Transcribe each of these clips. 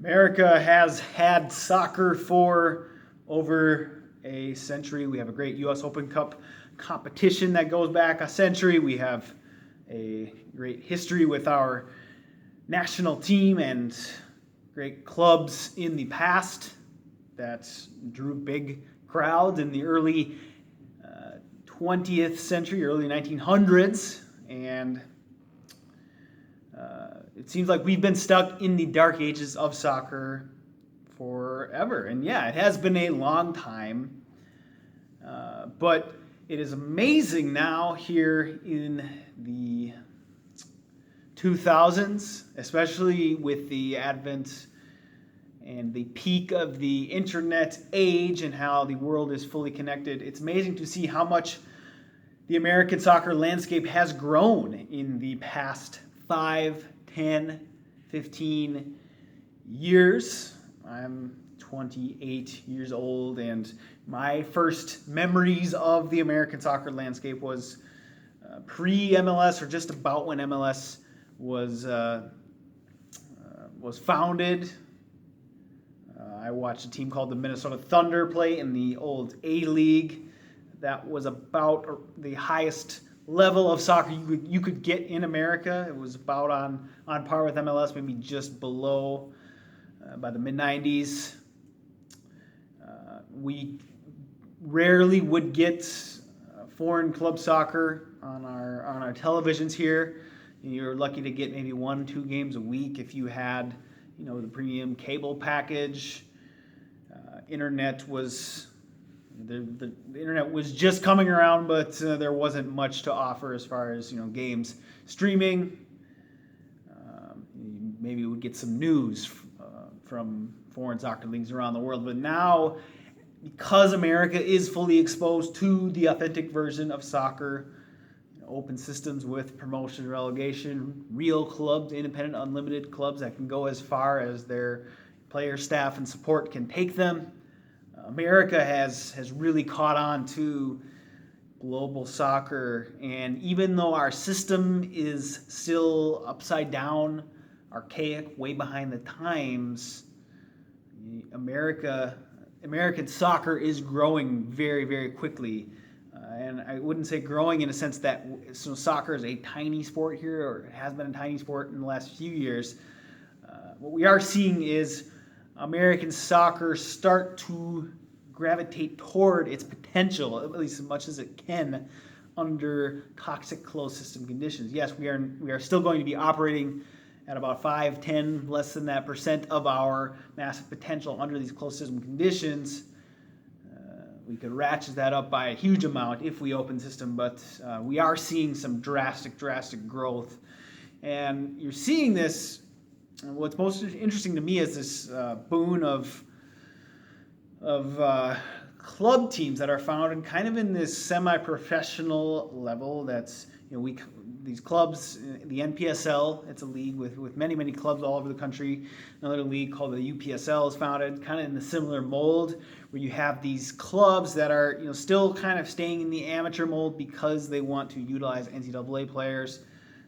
America has had soccer for over a century. We have a great U.S. Open Cup competition that goes back a century. We have a great history with our national team and great clubs in the past that drew big crowds in the early 20th century, early 1900s. And it seems like we've been stuck in the dark ages of soccer forever. And yeah, it has been a long time. But it is amazing now here in the 2000s, especially with the advent and the peak of the internet age and how the world is fully connected. It's amazing to see how much the American soccer landscape has grown in the past 5, 10, 15 years. I'm 28 years old, and my first memories of the American soccer landscape was pre-MLS, or just about when MLS was founded. I watched a team called the Minnesota Thunder play in the old A-League. That was about the highest level of soccer you could get in America. It was about on par with MLS, maybe just below by the mid-90s. We rarely would get foreign club soccer on our televisions here. You're lucky to get maybe 1-2 games a week if you had, the premium cable package. Internet was the internet was just coming around, but there wasn't much to offer as far as games streaming. Maybe we would get some news from foreign soccer leagues around the world, but now, because America is fully exposed to the authentic version of soccer, open systems with promotion, relegation, real clubs, independent, unlimited clubs that can go as far as their player, staff, and support can take them. America has really caught on to global soccer, and even though our system is still upside down, archaic, way behind the times, American soccer is growing very, very quickly. And I wouldn't say growing in a sense that soccer is a tiny sport here, or it has been a tiny sport in the last few years. What we are seeing is American soccer start to gravitate toward its potential, at least as much as it can, under toxic closed system conditions. Yes, we are still going to be operating at about 5, 10, less than that % of our massive potential under these closed system conditions. We could ratchet that up by a huge amount if we open system, but we are seeing some drastic growth. And you're seeing this, what's most interesting to me is this boon of club teams that are founded kind of in this semi-professional level. That's, these clubs, the NPSL, it's a league with many clubs all over the country. Another league called the UPSL is founded kind of in the similar mold, where you have these clubs that are still kind of staying in the amateur mold because they want to utilize NCAA players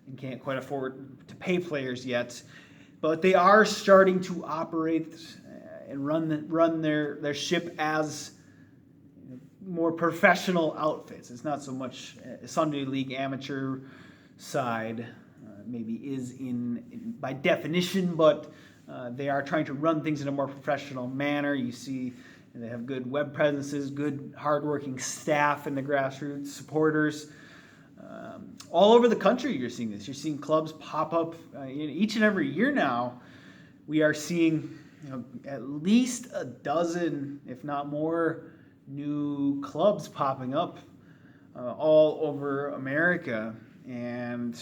and can't quite afford to pay players yet. But they are starting to operate and run their ship as more professional outfits. It's not so much a Sunday league amateur side, maybe is in by definition, but they are trying to run things in a more professional manner. You see they have good web presences, good hardworking staff in the grassroots, supporters. All over the country you're seeing this. You're seeing clubs pop up each and every year now. We are seeing at least a dozen, if not more, new clubs popping up all over America, and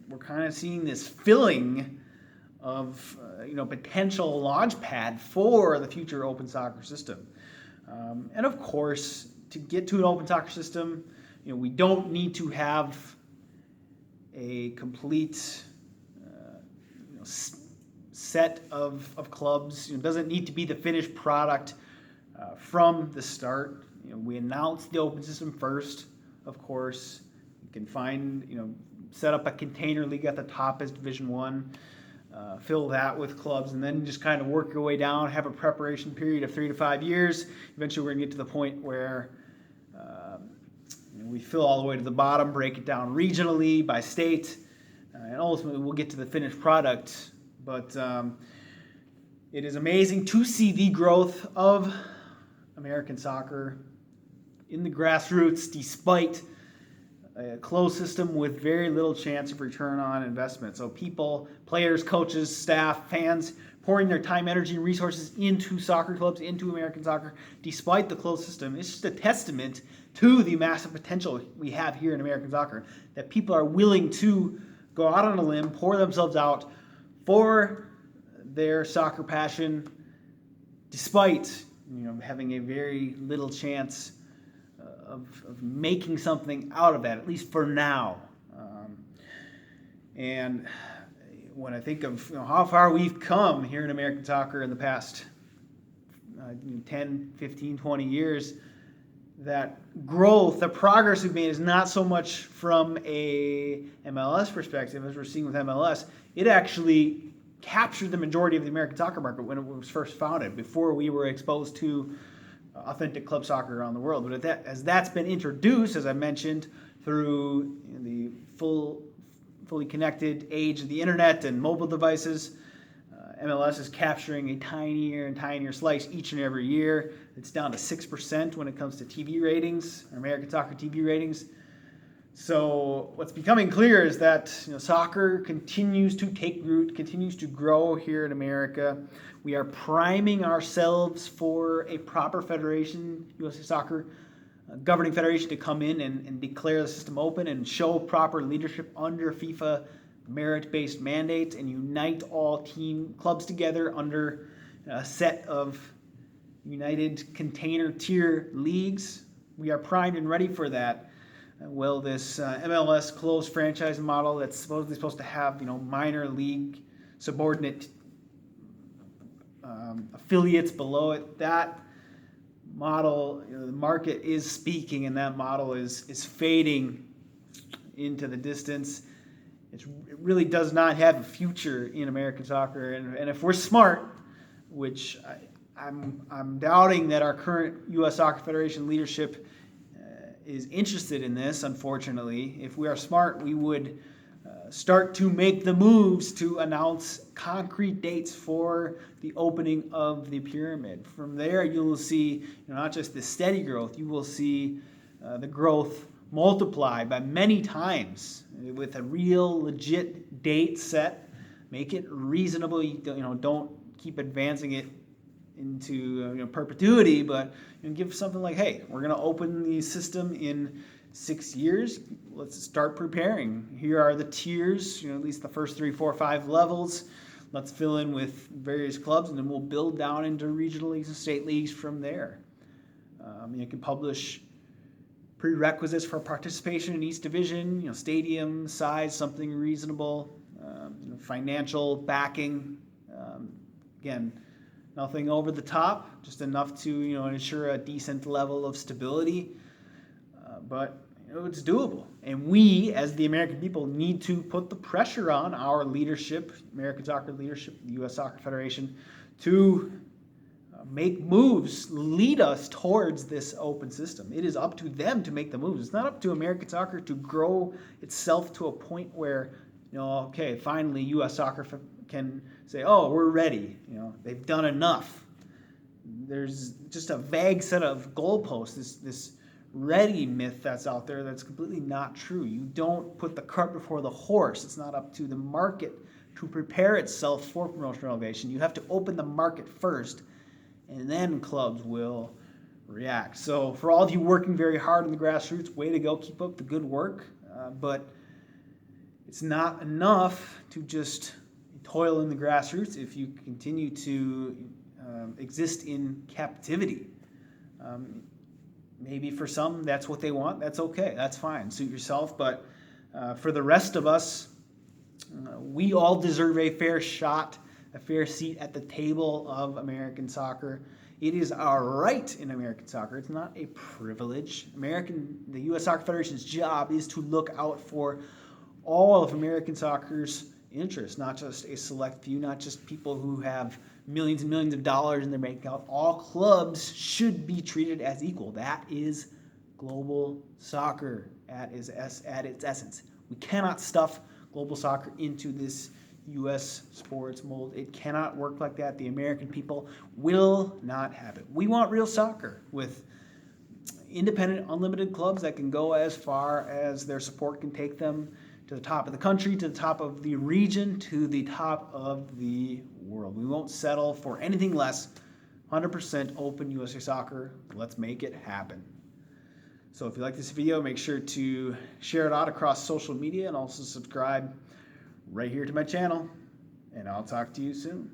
we're kind of seeing this filling of potential launch pad for the future open soccer system. And of course, to get to an open soccer system, we don't need to have a complete set of clubs. It doesn't need to be the finished product from the start. We announced the open system first, of course. You can find, set up a container league at the top as Division 1. fill that with clubs, and then just kind of work your way down, have a preparation period of 3 to 5 years. Eventually, we're going to get to the point where we fill all the way to the bottom, break it down regionally, by state, and ultimately we'll get to the finished product. But it is amazing to see the growth of American soccer in the grassroots, despite a closed system with very little chance of return on investment. So people, players, coaches, staff, fans pouring their time, energy, and resources into soccer clubs, into American soccer, despite the closed system. It's just a testament to the massive potential we have here in American soccer, that people are willing to go out on a limb, pour themselves out for their soccer passion, despite having a very little chance of making something out of that, at least for now. And when I think of how far we've come here in American soccer in the past 10, 15, 20 years, that growth, the progress we've made is not so much from a MLS perspective, as we're seeing with MLS. It actually captured the majority of the American soccer market when it was first founded, before we were exposed to authentic club soccer around the world. But as that's been introduced, as I mentioned, through the fully connected age of the internet and mobile devices, MLS is capturing a tinier and tinier slice each and every year. It's down to 6% when it comes to TV ratings, American soccer TV ratings. So what's becoming clear is that soccer continues to take root, continues to grow here in America. We are priming ourselves for a proper federation, USA Soccer governing federation, to come in and declare the system open and show proper leadership under FIFA merit-based mandates, and unite all clubs together under a set of united container tier leagues. We are primed and ready for that. Well, this MLS closed franchise model that's supposed to have minor league subordinate affiliates below it, that model, the market is speaking, and that model is fading into the distance. It really does not have a future in American soccer, and if we're smart, which I'm doubting that our current U.S. Soccer Federation leadership is interested in this, unfortunately. If we are smart, we would start to make the moves to announce concrete dates for the opening of the pyramid. From there, you will see not just the steady growth, you will see the growth multiply by many times with a real legit date set. Make it reasonable. Don't keep advancing it into perpetuity, but give something like, hey, we're going to open the system in 6 years. Let's start preparing. Here are the tiers, at least the first 3, 4, 5 levels. Let's fill in with various clubs, and then we'll build down into regional leagues and state leagues from there. You can publish prerequisites for participation in each division, stadium size, something reasonable, financial backing. Again, nothing over the top, just enough to ensure a decent level of stability. But it's doable, and we, as the American people, need to put the pressure on our leadership, American soccer leadership, the U.S. Soccer Federation, to make moves, lead us towards this open system. It is up to them to make the moves. It's not up to American soccer to grow itself to a point where, okay, finally U.S. soccer can say, oh, we're ready. They've done enough. There's just a vague set of goalposts, this ready myth that's out there that's completely not true. You don't put the cart before the horse. It's not up to the market to prepare itself for promotion relegation. You have to open the market first, and then clubs will react. So for all of you working very hard in the grassroots, way to go. Keep up the good work. But it's not enough to just toil in the grassroots if you continue to exist in captivity. Maybe for some, that's what they want. That's okay. That's fine. Suit yourself. But for the rest of us, we all deserve a fair shot, a fair seat at the table of American soccer. It is our right in American soccer. It's not a privilege. The U.S. Soccer Federation's job is to look out for all of American soccer's interest, not just a select few, not just people who have millions and millions of dollars in their bank account. All clubs should be treated as equal. That is global soccer at its essence. We cannot stuff global soccer into this U.S. sports mold. It cannot work like that. The American people will not have it. We want real soccer with independent, unlimited clubs that can go as far as their support can take them, to the top of the country, to the top of the region, to the top of the world. We won't settle for anything less. 100% open USA Soccer. Let's make it happen. So if you like this video, make sure to share it out across social media and also subscribe right here to my channel. And I'll talk to you soon.